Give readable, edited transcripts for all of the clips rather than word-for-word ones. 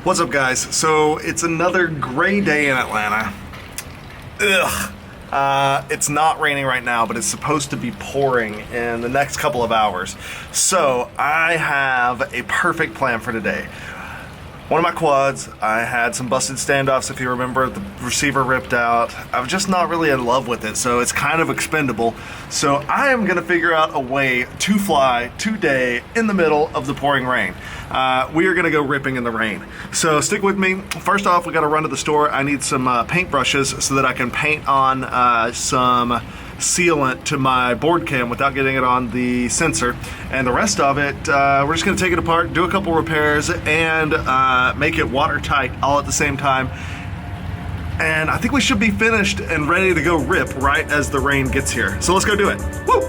What's up, guys? So it's another gray day in Atlanta. Ugh. It's not raining right now, but it's supposed to be pouring in the next couple of hours. So I have a perfect plan for today. One of my quads, I had some busted standoffs, if you remember. The receiver ripped out. I'm just not really in love with it, so it's kind of expendable. So I am gonna figure out a way to fly today in the middle of the pouring rain. We are gonna go ripping in the rain. So stick with me. First off, we gotta run to the store. I need some paint brushes so that I can paint on some sealant to my board cam without getting it on the sensor. And the rest of it, we're just gonna take it apart, do a couple repairs, and make it watertight all at the same time. And I think we should be finished and ready to go rip right as the rain gets here. So let's go do it. Woo!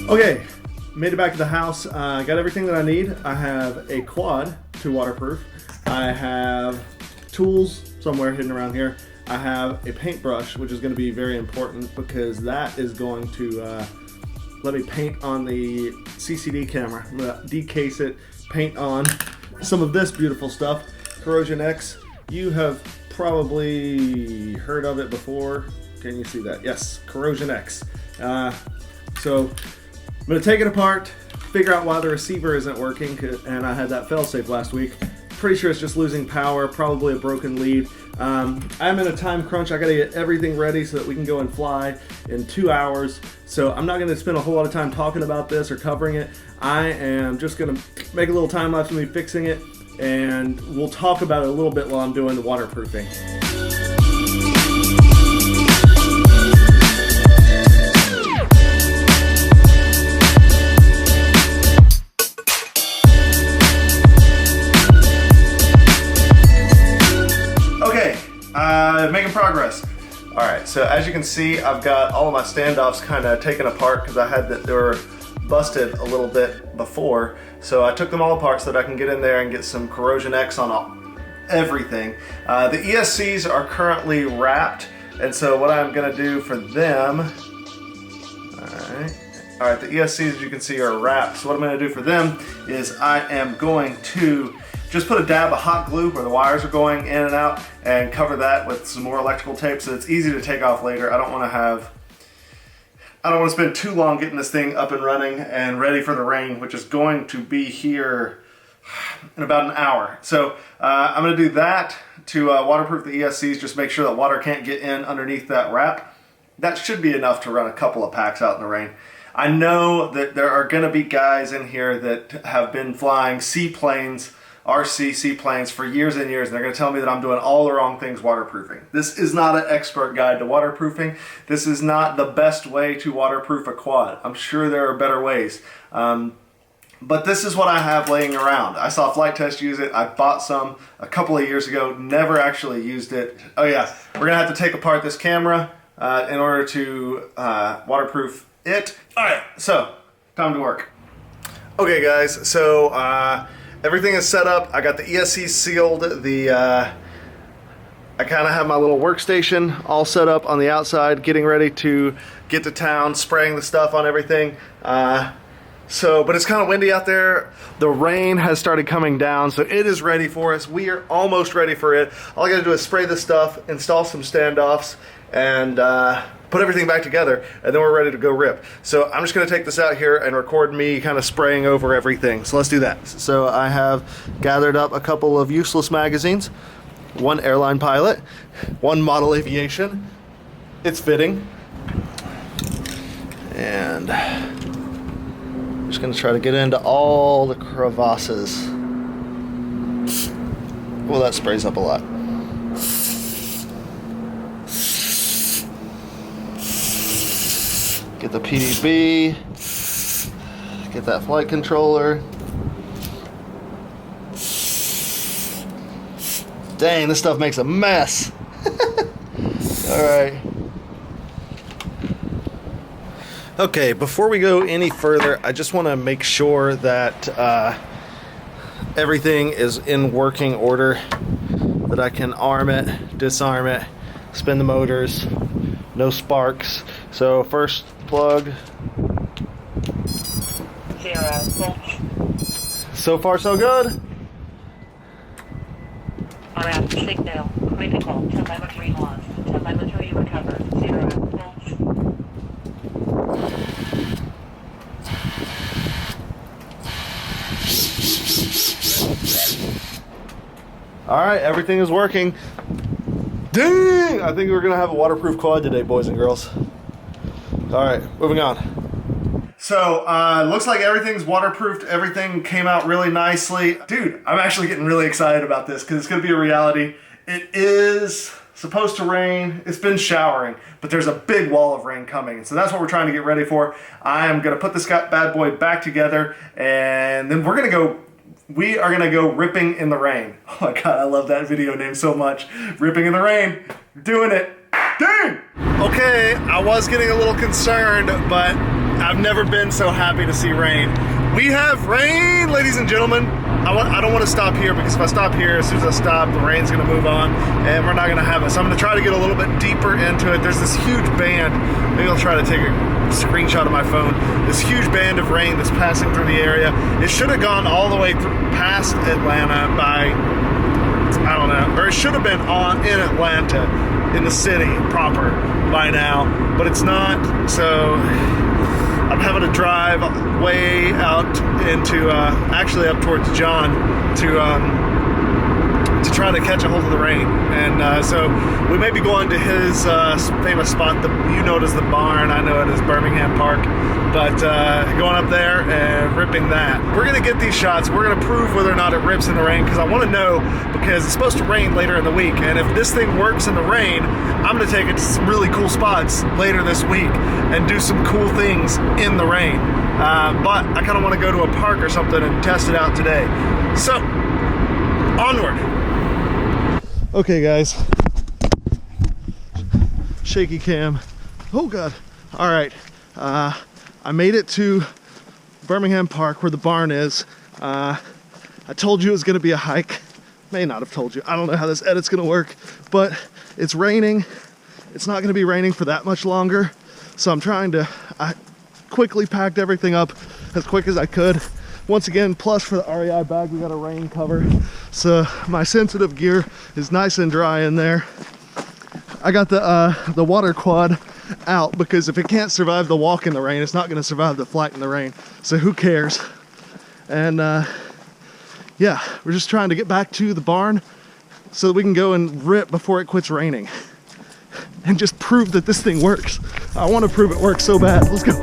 Okay, made it back to the house. Got everything that I need. I have a quad to waterproof. I have tools somewhere hidden around here. I have a paintbrush, which is going to be very important because that is going to let me paint on the CCD camera. I'm going to decase it, paint on some of this beautiful stuff. Corrosion X. You have probably heard of it before. Can you see that? Yes, Corrosion X. So I'm gonna take it apart, figure out why the receiver isn't working, and I had that failsafe last week. Pretty sure it's just losing power, probably a broken lead. I'm in a time crunch. I gotta get everything ready so that we can go and fly in 2 hours. So I'm not gonna spend a whole lot of time talking about this or covering it. I am just gonna make a little time lapse of me fixing it, and we'll talk about it a little bit while I'm doing the waterproofing. Making progress. All right, so as you can see, I've got all of my standoffs kind of taken apart because I had that they were busted a little bit before. So I took them all apart so that I can get in there and get some Corrosion X on everything. The ESCs are currently wrapped, and so what I'm gonna do for them, all right, the ESCs, as you can see, are wrapped. So what I'm gonna do for them is I am going to just put a dab of hot glue where the wires are going in and out and cover that with some more electrical tape so it's easy to take off later. I don't want to spend too long getting this thing up and running and ready for the rain, which is going to be here in about an hour. So I'm going to do that to waterproof the ESCs, just make sure that water can't get in underneath that wrap. That should be enough to run a couple of packs out in the rain. I know that there are going to be guys in here that have been flying seaplanes, RC seaplanes for years and years, and they're going to tell me that I'm doing all the wrong things waterproofing. This is not an expert guide to waterproofing. This is not the best way to waterproof a quad. I'm sure there are better ways. But this is what I have laying around. I saw Flight Test use it. I bought some a couple of years ago, never actually used it. Oh yeah, we're going to have to take apart this camera in order to waterproof it. All right, so time to work. Okay guys, so everything is set up. I got the ESC sealed. I kind of have my little workstation all set up on the outside, getting ready to get to town, spraying the stuff on everything. But it's kind of windy out there. The rain has started coming down, so it is ready for us. We are almost ready for it. All I gotta do is spray the stuff, install some standoffs, and put everything back together, and then we're ready to go rip. So I'm just gonna take this out here and record me kind of spraying over everything. So let's do that. So I have gathered up a couple of useless magazines, one Airline Pilot, one Model Aviation. It's fitting. And I'm just gonna try to get into all the crevasses. Well, that sprays up a lot. Get the PDB, get that flight controller. Dang, this stuff makes a mess. All right. Okay, before we go any further, I just want to make sure that everything is in working order, that I can arm it, disarm it, spin the motors, no sparks. So first plug. 0 volts. So far so good. RF signal critical. Telemetry lost. Telemetry recovered. 0 volts. Alright, everything is working. Dang! I think we're gonna have a waterproof quad today, boys and girls. Alright, moving on. So, looks like everything's waterproofed. Everything came out really nicely. Dude, I'm actually getting really excited about this because it's gonna be a reality. It is supposed to rain. It's been showering, but there's a big wall of rain coming. So that's what we're trying to get ready for. I am gonna put this bad boy back together, and then we are gonna go ripping in the rain. Oh my God, I love that video name so much. Ripping in the rain, doing it. Dang! Okay, I was getting a little concerned, but I've never been so happy to see rain. We have rain, ladies and gentlemen. I don't want to stop here, because if I stop here, as soon as I stop, the rain's gonna move on and we're not gonna have it. So I'm gonna try to get a little bit deeper into it. There's this huge band. Maybe I'll try to take a screenshot of my phone. This huge band of rain that's passing through the area. It should have gone all the way past Atlanta by, I don't know, or it should have been in Atlanta, in the city proper by now, but it's not. So I'm having to drive way out into, actually up towards John to try to catch a hold of the rain. And so we may be going to his famous spot, you know it as the barn, I know it as Birmingham Park, but going up there and ripping that. We're gonna get these shots. We're gonna prove whether or not it rips in the rain, because I wanna know, because it's supposed to rain later in the week, and if this thing works in the rain, I'm gonna take it to some really cool spots later this week and do some cool things in the rain. But I kinda wanna go to a park or something and test it out today. So, onward. Okay guys, shaky cam. Oh God. All right, I made it to Birmingham Park where the barn is. I told you it was gonna be a hike. May not have told you. I don't know how this edit's gonna work, but it's raining. It's not gonna be raining for that much longer. So I quickly packed everything up as quick as I could. Once again, plus for the REI bag, we got a rain cover. So my sensitive gear is nice and dry in there. I got the water quad out because if it can't survive the walk in the rain, it's not gonna survive the flight in the rain. So who cares? And yeah, we're just trying to get back to the barn so that we can go and rip before it quits raining. And just prove that this thing works. I wanna prove it works so bad. Let's go.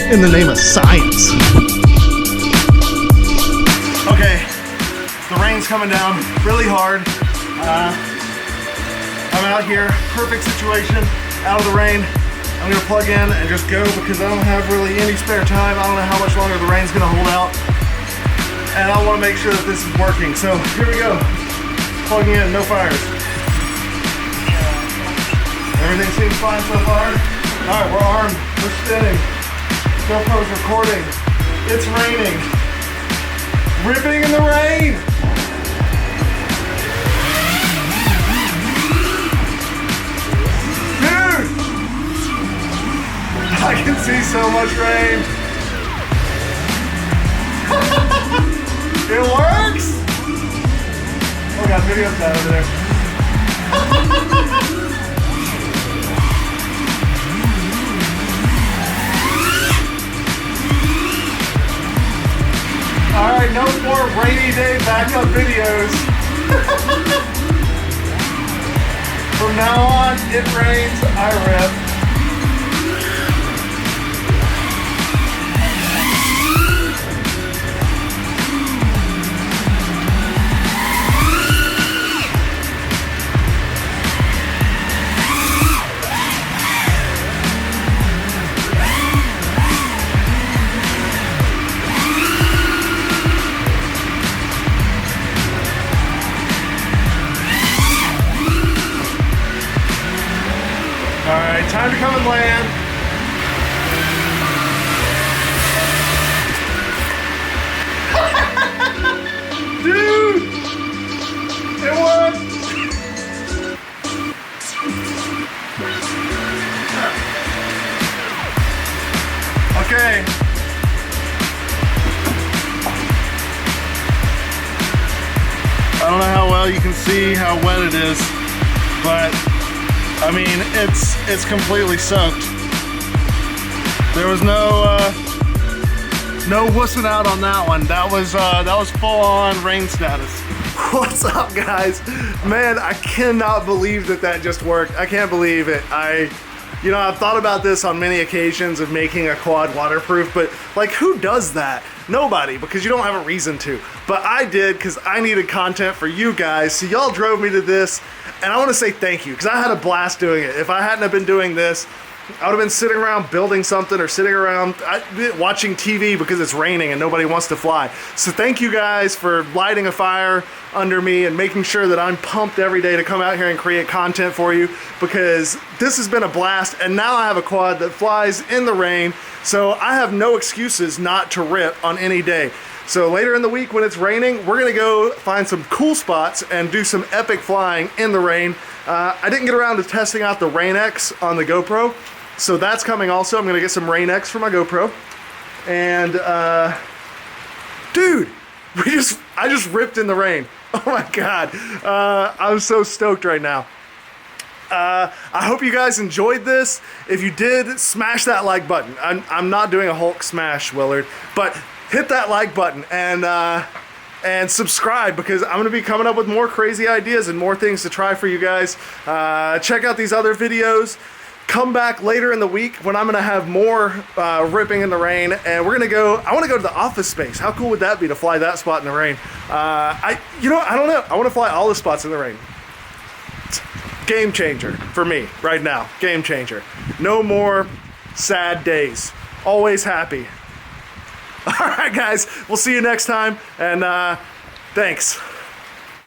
In the name of science. Okay, the rain's coming down really hard. I'm out here, perfect situation, out of the rain. I'm gonna plug in and just go because I don't have really any spare time. I don't know how much longer the rain's gonna hold out. And I wanna make sure that this is working. So here we go, plugging in, no fires. Everything seems fine so far. All right, we're armed, we're spinning. GoPro's recording. It's raining. Ripping in the rain. Dude! I can see so much rain. It works! Oh, got video of that over there. All right, no more rainy day backup videos. From now on, it rains, I rip. well. You can see how wet it is, but I mean, it's completely soaked. There was no wussing out on that one. That was full on rain status. What's up, guys? Man, I cannot believe that just worked. I can't believe it. You know, I've thought about this on many occasions of making a quad waterproof, but like, who does that? Nobody, because you don't have a reason to. But I did, because I needed content for you guys, so y'all drove me to this, and I want to say thank you, because I had a blast doing it. If I hadn't have been doing this, I would have been sitting around building something or sitting around watching TV because it's raining and nobody wants to fly. So thank you guys for lighting a fire under me and making sure that I'm pumped every day to come out here and create content for you, because this has been a blast, and now I have a quad that flies in the rain, so I have no excuses not to rip on any day. So later in the week when it's raining, we're gonna go find some cool spots and do some epic flying in the rain. I didn't get around to testing out the Rain X on the GoPro, so that's coming also. I'm gonna get some Rain X for my GoPro. And dude, I just ripped in the rain. Oh my God, I'm so stoked right now. I hope you guys enjoyed this. If you did, smash that like button. I'm not doing a Hulk smash, Willard, but hit that like button and subscribe, because I'm gonna be coming up with more crazy ideas and more things to try for you guys. Check out these other videos. Come back later in the week when I'm gonna have more ripping in the rain, and we're gonna go. I want to go to the office space. How cool would that be to fly that spot in the rain? I don't know. I want to fly all the spots in the rain. Game changer for me right now. Game changer. No more sad days. Always happy. All right, guys. We'll see you next time, and thanks.